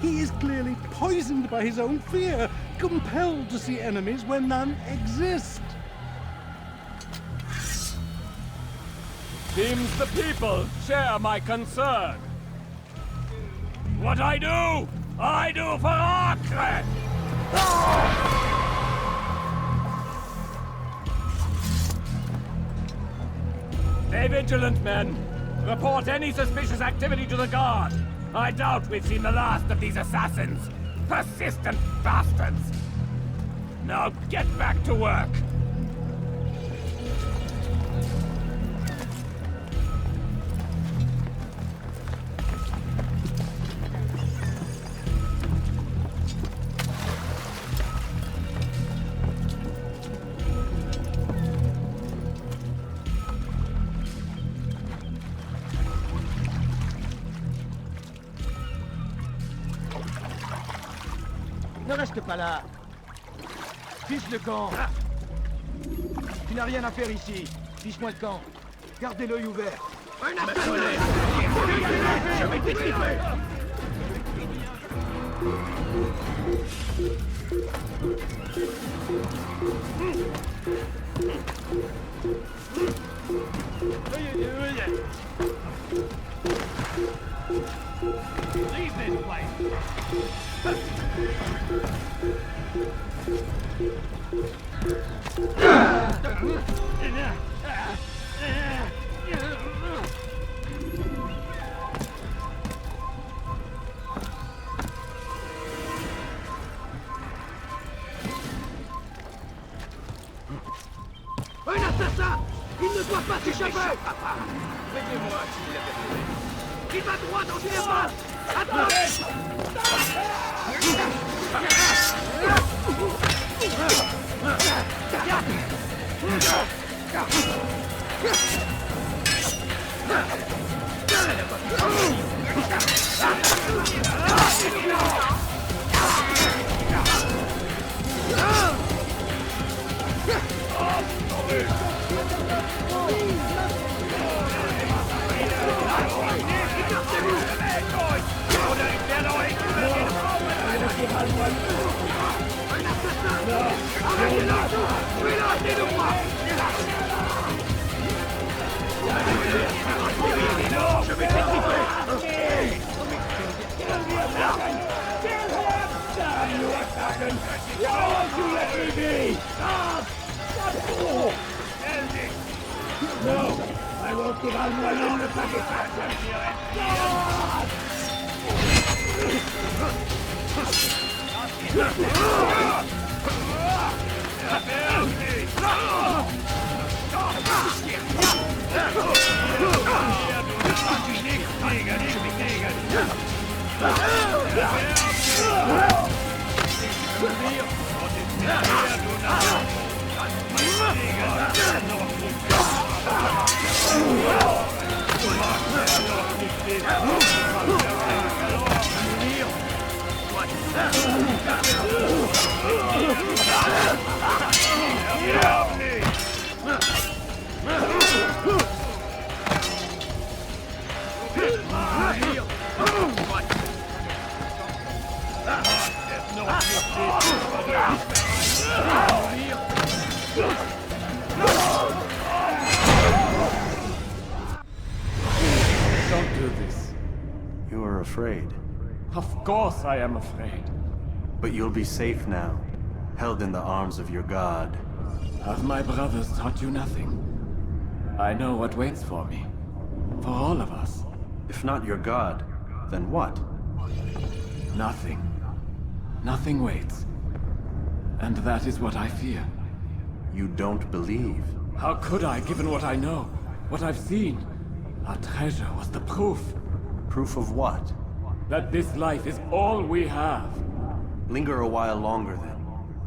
He is clearly poisoned by his own fear, compelled to see enemies where none exist. Seems the people share my concern. What I do for Acre! Stay vigilant, men. Report any suspicious activity to the guard. I doubt we've seen the last of these assassins. Persistent bastards. Now get back to work. Ne reste pas là. Fiche le camp. Tu n'as rien à faire ici. Fiche-moi le camp. Gardez l'œil ouvert. Un assassin! Je vais t'étriper! Leave this place. Un assassin! Il ne doit pas s'échapper! Aidez-moi si vous l'avez trouvé. Il va droit dans une impasse! Attends! Je vais t'étriper! I won't give Almoyon the satisfaction. Don't do this. You are afraid. Of course I am afraid. But you'll be safe now, held in the arms of your god. Have my brothers taught you nothing? I know what waits for me. For all of us. If not your god, then what? Nothing. Nothing waits. And that is what I fear. You don't believe. How could I, given what I know? What I've seen? Our treasure was the proof. Proof of what? That this life is all we have. Linger a while longer then,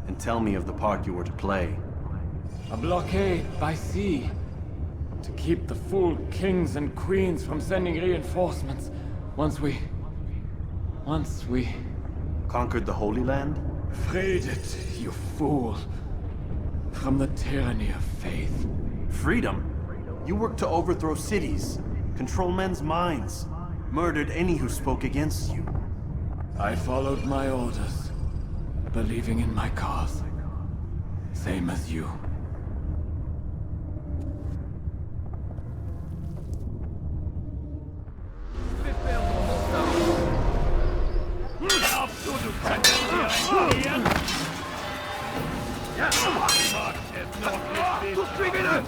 and tell me of the part you were to play. A blockade by sea. To keep the fool kings and queens from sending reinforcements. Once we... Conquered the Holy Land? freed it, you fool. From the tyranny of faith. Freedom? You worked to overthrow cities, control men's minds, murdered any who spoke against you. I followed my orders, believing in my cause. Same as you. Poursuivez-le!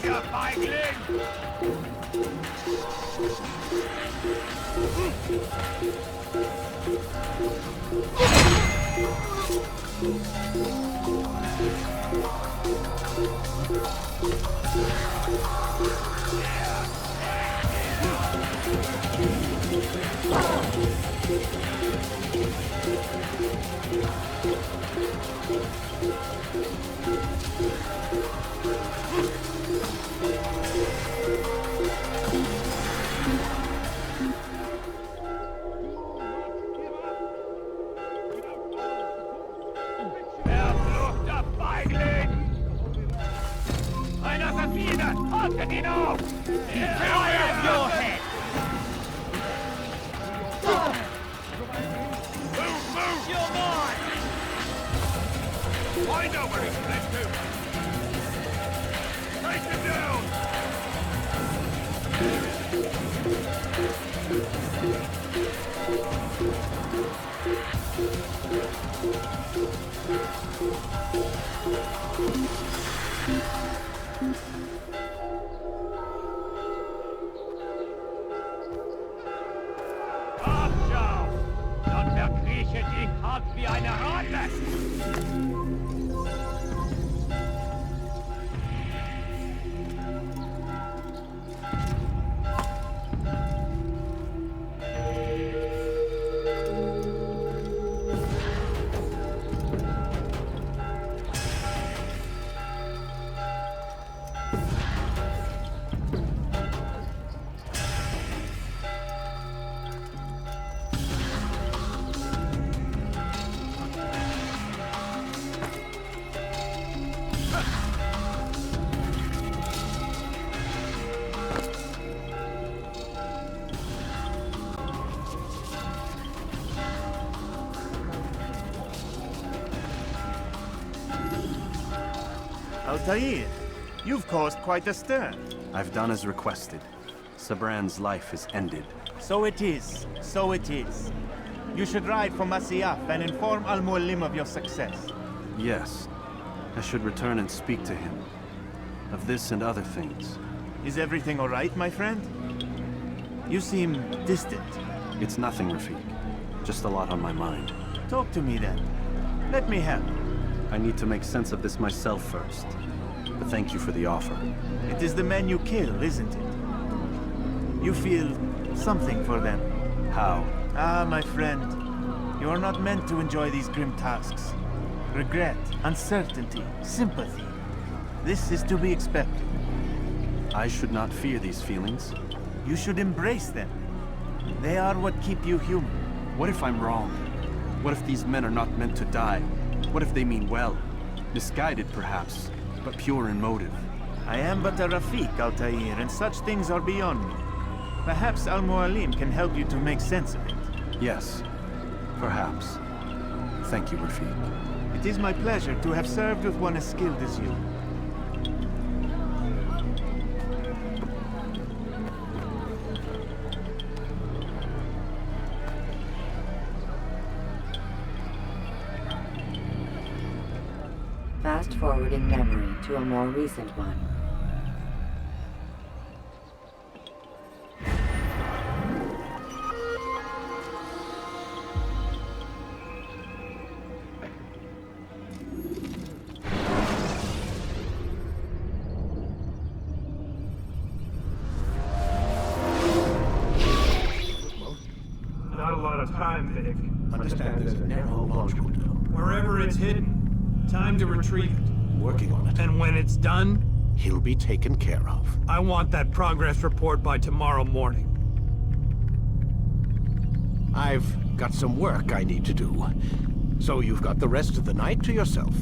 Plus vite! Altair, you've caused quite a stir. I've done as requested. Sabran's life is ended. So it is. So it is. You should ride for Masyaf and inform Al-Mualim of your success. Yes. I should return and speak to him. Of this and other things. Is everything all right, my friend? You seem distant. It's nothing, Rafiq. Just a lot on my mind. Talk to me then. Let me help. I need to make sense of this myself first. But thank you for the offer. It is the men you kill, isn't it? You feel something for them. How? Ah, my friend. You are not meant to enjoy these grim tasks. Regret, uncertainty, sympathy. This is to be expected. I should not fear these feelings. You should embrace them. They are what keep you human. What if I'm wrong? What if these men are not meant to die? What if they mean well? Misguided, perhaps, but pure in motive. I am but a Rafiq, Altair, and such things are beyond me. Perhaps Al-Mualim can help you to make sense of it. Yes, perhaps. Thank you, Rafiq. It is my pleasure to have served with one as skilled as you. Fast forwarding memory to a more recent one. Not a lot of time, Vic. Understand there's a narrow launch window. Wherever it's hidden, time to retrieve it. Working on it. And when it's done, He'll be taken care of. I want that progress report by tomorrow morning. I've got some work I need to do. So you've got the rest of the night to yourself.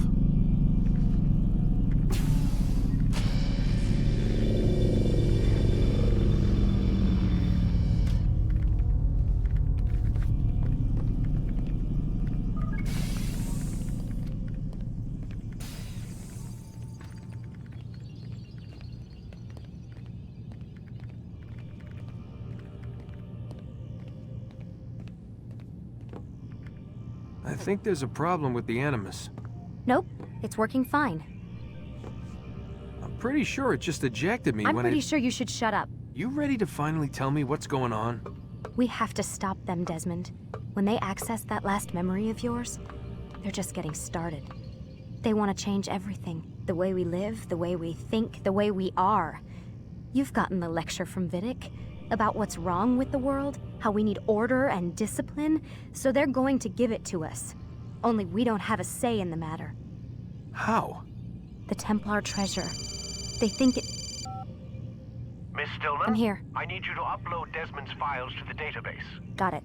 I think there's a problem with the Animus. Nope, it's working fine. I'm pretty sure it just ejected me I'm when pretty sure you should shut up. You ready to finally tell me what's going on? We have to stop them, Desmond. When they access that last memory of yours, they're just getting started. They want to change everything. The way we live, the way we think, the way we are. You've gotten the lecture from Vidic about what's wrong with the world, how we need order and discipline, so they're going to give it to us. Only we don't have a say in the matter. How? The Templar treasure. They think it... Miss Stillman? I'm here. I need you to upload Desmond's files to the database. Got it.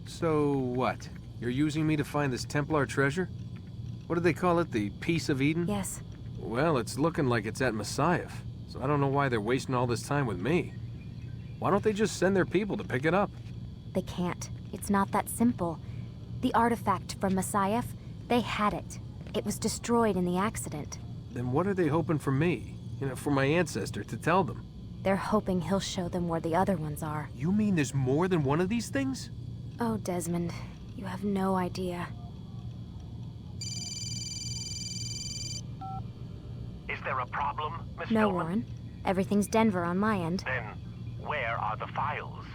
So what? You're using me to find this Templar treasure? What do they call it? The Peace of Eden? Yes. Well, it's looking like it's at Messiah, so I don't know why they're wasting all this time with me. Why don't they just send their people to pick it up? They can't. It's not that simple. The artifact from Messiah, they had it. It was destroyed in the accident. Then what are they hoping for me? You know, for my ancestor to tell them? They're hoping he'll show them where the other ones are. You mean there's more than one of these things? Oh, Desmond, you have no idea. Is there a problem, Miss No, Stillman? Warren. Everything's Denver on my end. Then, where are the files?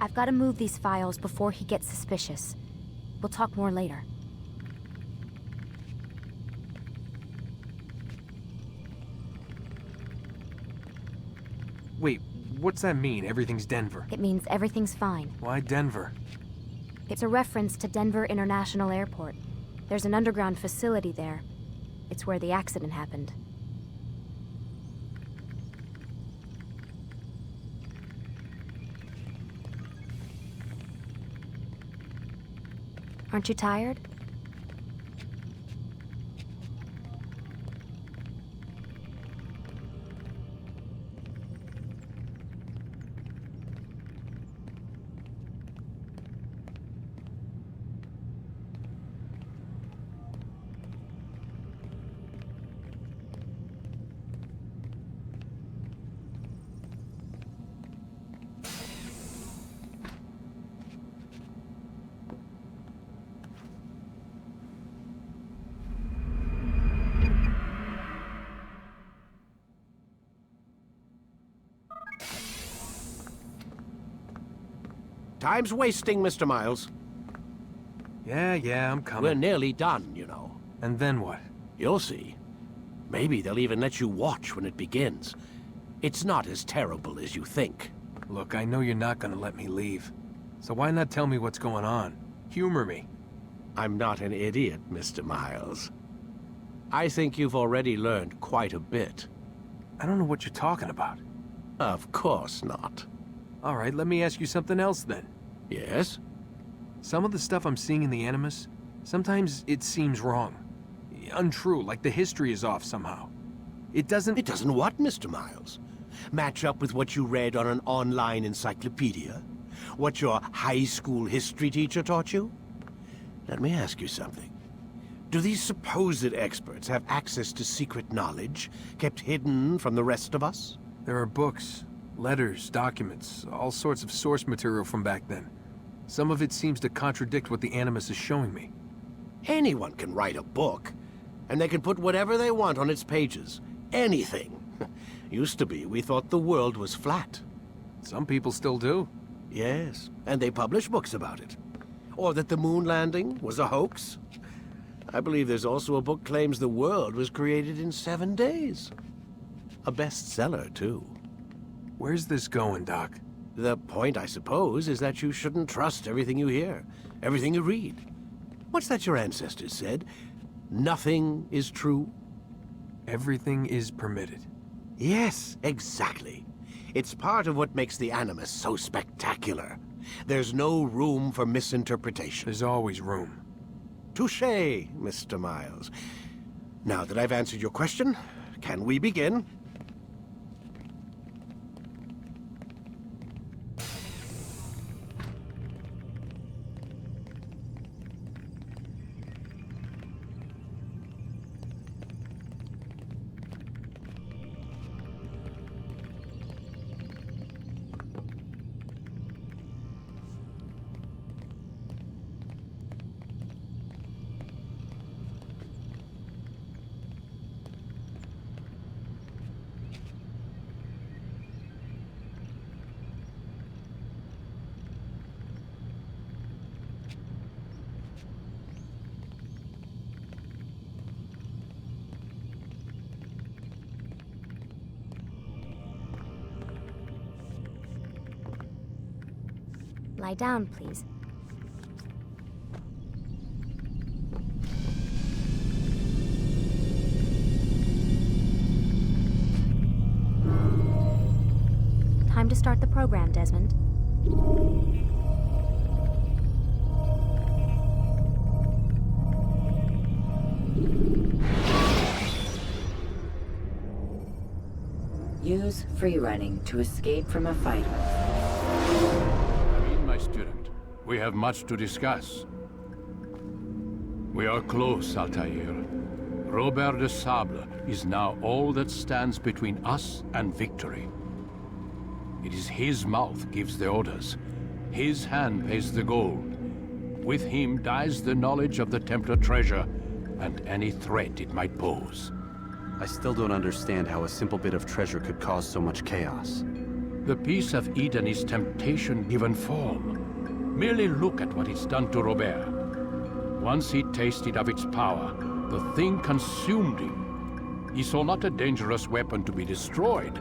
I've got to move these files before he gets suspicious. We'll talk more later. Wait, what's that mean, everything's Denver? It means everything's fine. Why Denver? It's a reference to Denver International Airport. There's an underground facility there. It's where the accident happened. Aren't you tired? Time's wasting, Mr. Miles. Yeah, I'm coming. We're nearly done, you know. And then what? You'll see. Maybe they'll even let you watch when it begins. It's not as terrible as you think. Look, I know you're not gonna let me leave. So why not tell me what's going on? Humor me. I'm not an idiot, Mr. Miles. I think you've already learned quite a bit. I don't know what you're talking about. Of course not. All right, let me ask you something else then. Yes? Some of the stuff I'm seeing in the Animus, sometimes it seems wrong. Untrue, like the history is off somehow. It doesn't... It doesn't what, Mr. Miles? Match up with what you read on an online encyclopedia? What your high school history teacher taught you? Let me ask you something. Do these supposed experts have access to secret knowledge kept hidden from the rest of us? There are books, letters, documents, all sorts of source material from back then. Some of it seems to contradict what the Animus is showing me. Anyone can write a book, and they can put whatever they want on its pages. Anything. Used to be, we thought the world was flat. Some people still do. Yes, and they publish books about it. Or that the moon landing was a hoax. I believe there's also a book claims the world was created in 7 days. A bestseller, too. Where's this going, Doc? The point, I suppose, is that you shouldn't trust everything you hear, everything you read. What's that your ancestors said? Nothing is true? Everything is permitted. Yes, exactly. It's part of what makes the Animus so spectacular. There's no room for misinterpretation. There's always room. Touché, Mr. Miles. Now that I've answered your question, can we begin? Lie down, please. Time to start the program, Desmond. Use free running to escape from a fight. My student, we have much to discuss. We are close, Altair. Robert de Sable is now all that stands between us and victory. It is his mouth gives the orders. His hand pays the gold. With him dies the knowledge of the Templar treasure and any threat it might pose. I still don't understand how a simple bit of treasure could cause so much chaos. The Peace of Eden is temptation given form. Merely look at what it's done to Robert. Once he tasted of its power, the thing consumed him. He saw not a dangerous weapon to be destroyed,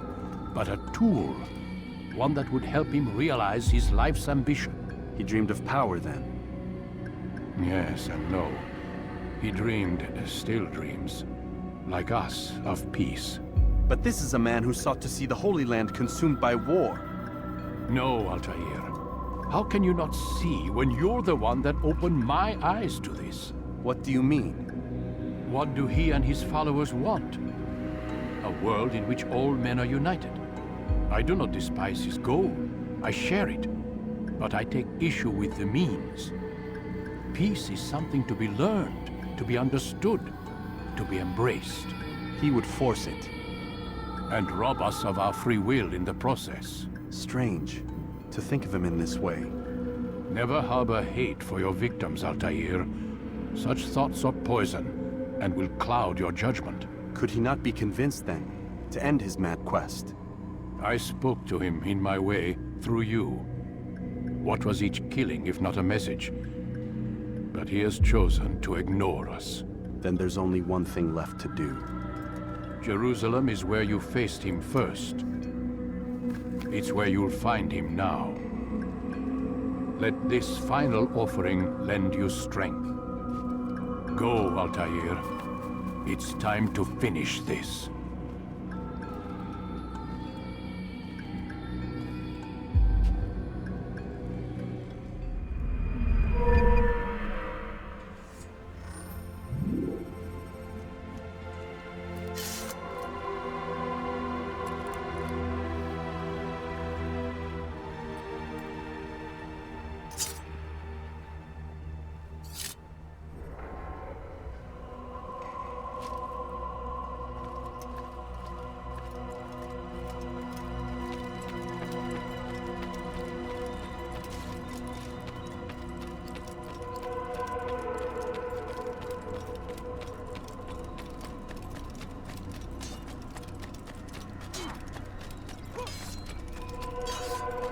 but a tool. One that would help him realize his life's ambition. He dreamed of power then? Yes and no. He dreamed, still dreams, like us, of peace. But this is a man who sought to see the Holy Land consumed by war. No, Altair. How can you not see when you're the one that opened my eyes to this? What do you mean? What do he and his followers want? A world in which all men are united. I do not despise his goal. I share it. But I take issue with the means. Peace is something to be learned, to be understood, to be embraced. He would force it. And rob us of our free will in the process. Strange, to think of him in this way. Never harbor hate for your victims, Altair. Such thoughts are poison, and will cloud your judgment. Could he not be convinced, then, to end his mad quest? I spoke to him in my way, through you. What was each killing if not a message? But he has chosen to ignore us. Then there's only one thing left to do. Jerusalem is where you faced him first. It's where you'll find him now. Let this final offering lend you strength. Go, Altair. It's time to finish this.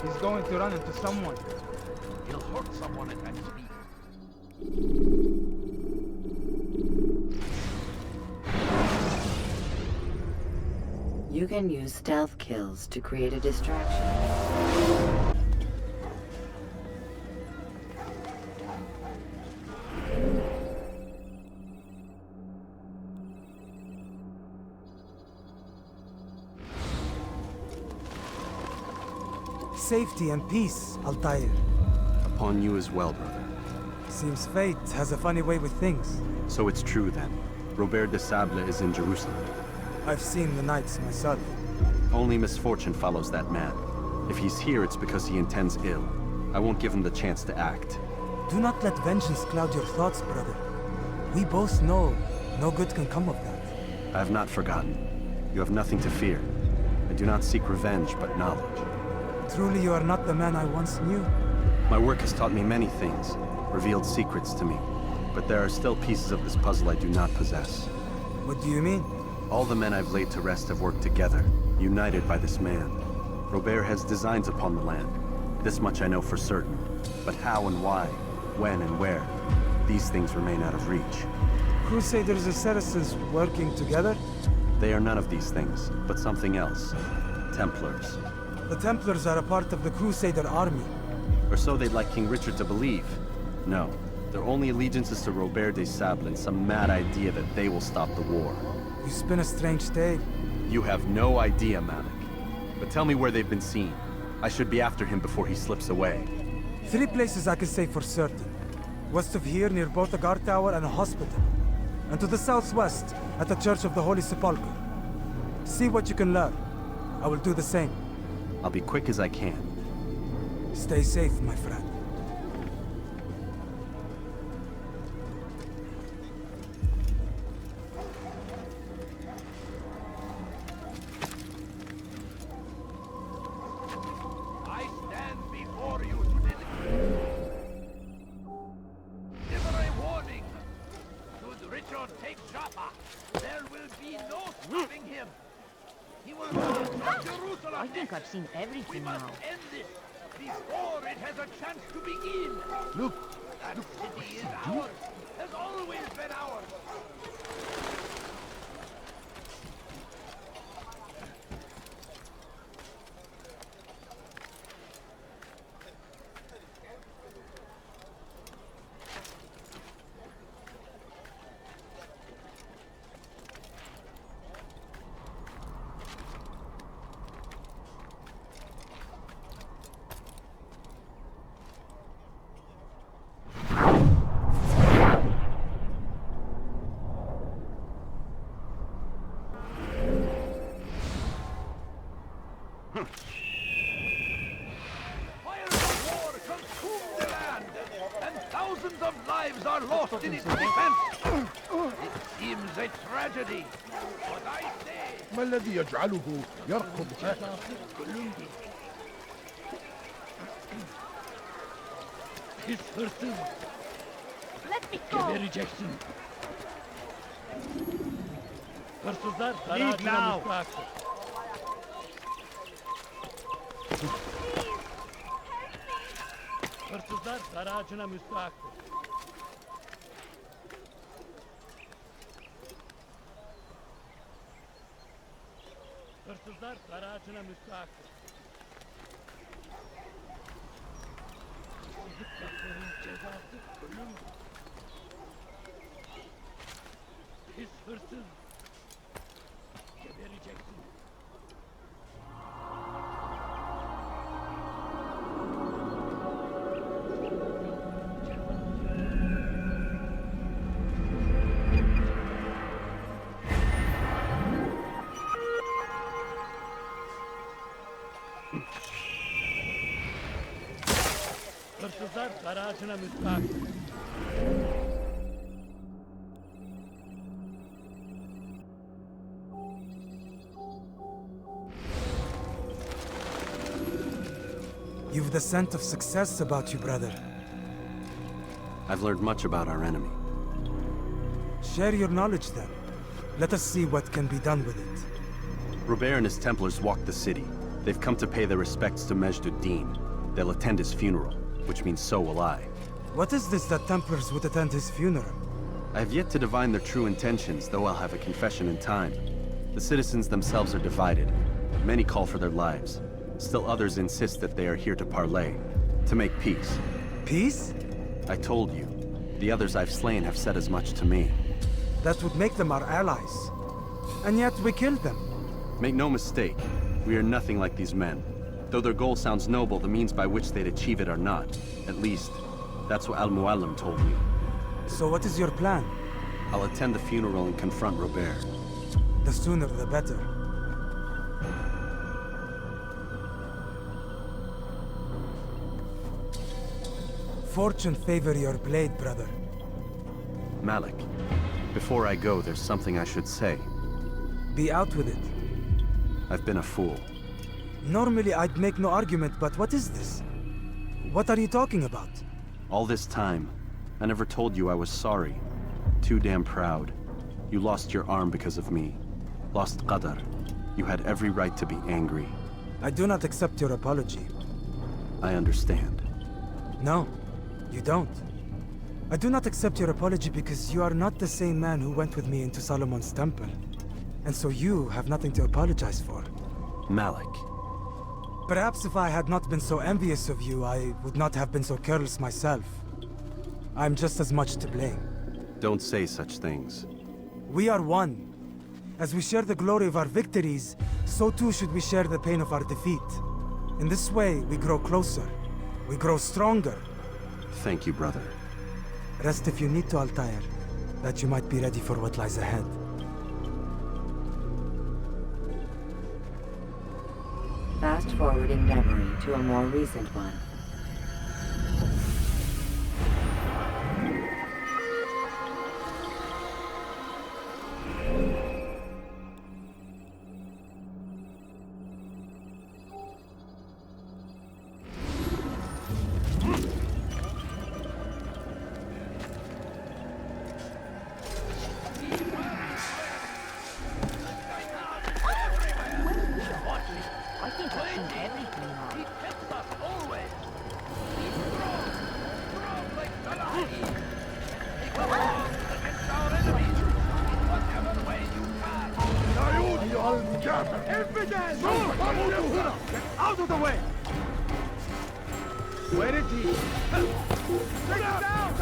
He's going to run into someone. He'll hurt someone at that speed. You can use stealth kills to create a distraction. Safety and peace, Altair. Upon you as well, brother. Seems fate has a funny way with things. So it's true then. Robert de Sable is in Jerusalem. I've seen the knights myself. Only misfortune follows that man. If he's here, it's because he intends ill. I won't give him the chance to act. Do not let vengeance cloud your thoughts, brother. We both know no good can come of that. I have not forgotten. You have nothing to fear. I do not seek revenge, but knowledge. Truly you are not the man I once knew. My work has taught me many things, revealed secrets to me. But there are still pieces of this puzzle I do not possess. What do you mean? All the men I've laid to rest have worked together, united by this man. Robert has designs upon the land. This much I know for certain. But how and why, when and where, these things remain out of reach. Crusaders and Saracens working together? They are none of these things, but something else. Templars. The Templars are a part of the Crusader army. Or so they'd like King Richard to believe. No, their only allegiance is to Robert de Sable and some mad idea that they will stop the war. You spin a strange tale. You have no idea, Malik. But tell me where they've been seen. I should be after him before he slips away. 3 places I can say for certain. West of here, near both a guard tower and a hospital. And to the southwest, at the Church of the Holy Sepulchre. See what you can learn. I will do the same. I'll be quick as I can. Stay safe, my friend. I stand before you to give a warning. Should Richard take Jaffa, there will be no stopping him. He will not Jerusalem. I think I've seen everything now. End this before it has a chance to begin. Look, that city is ours. Has always been ours. Thousands of lives are lost in its defense. It seems a tragedy, but I say... ما الذي يجعله يركض His hurting. Let me go! Give a rejection. Leave now! Hırsızlar dar ağacına müstahaktır. Hırsızlar dar ağacına müstahaktır. Hırsızların cezası ölüm. Pis hırsız. Gebereceksin. Hırsızlar dar ağacına müstahak. You've the scent of success about you, brother. I've learned much about our enemy. Share your knowledge then. Let us see what can be done with it. Robert and his Templars walked the city. They've come to pay their respects to Majd-ud-Din. They'll attend his funeral, which means so will I. What is this that Templars would attend his funeral? I have yet to divine their true intentions, though I'll have a confession in time. The citizens themselves are divided. Many call for their lives. Still others insist that they are here to parley, to make peace. Peace? I told you. The others I've slain have said as much to me. That would make them our allies. And yet we killed them. Make no mistake, we are nothing like these men. Though their goal sounds noble, the means by which they'd achieve it are not. At least, that's what Al-Muallim told me. So what is your plan? I'll attend the funeral and confront Robert. The sooner the better. Fortune favor your blade, brother. Malik, before I go, there's something I should say. Be out with it. I've been a fool. Normally I'd make no argument, but what is this? What are you talking about? All this time, I never told you I was sorry. Too damn proud. You lost your arm because of me. Lost Qadar. You had every right to be angry. I do not accept your apology. I understand. No, you don't. I do not accept your apology because you are not the same man who went with me into Solomon's temple. And so you have nothing to apologize for. Malik. Perhaps if I had not been so envious of you, I would not have been so careless myself. I'm just as much to blame. Don't say such things. We are one. As we share the glory of our victories, so too should we share the pain of our defeat. In this way, we grow closer. We grow stronger. Thank you, brother. Rest if you need to, Altair, that you might be ready for what lies ahead. Fast forwarding memory to a more recent one. Out of the way! Where is he? Take him down!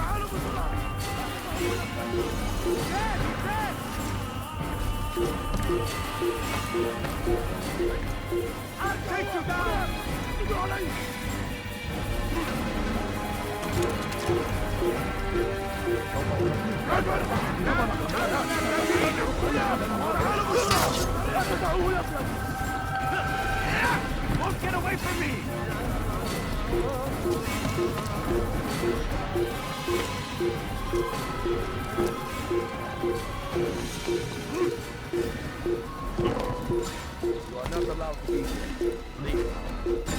Dead! I'll take you down! Won't get away from me! You are not allowed to be here. Leave.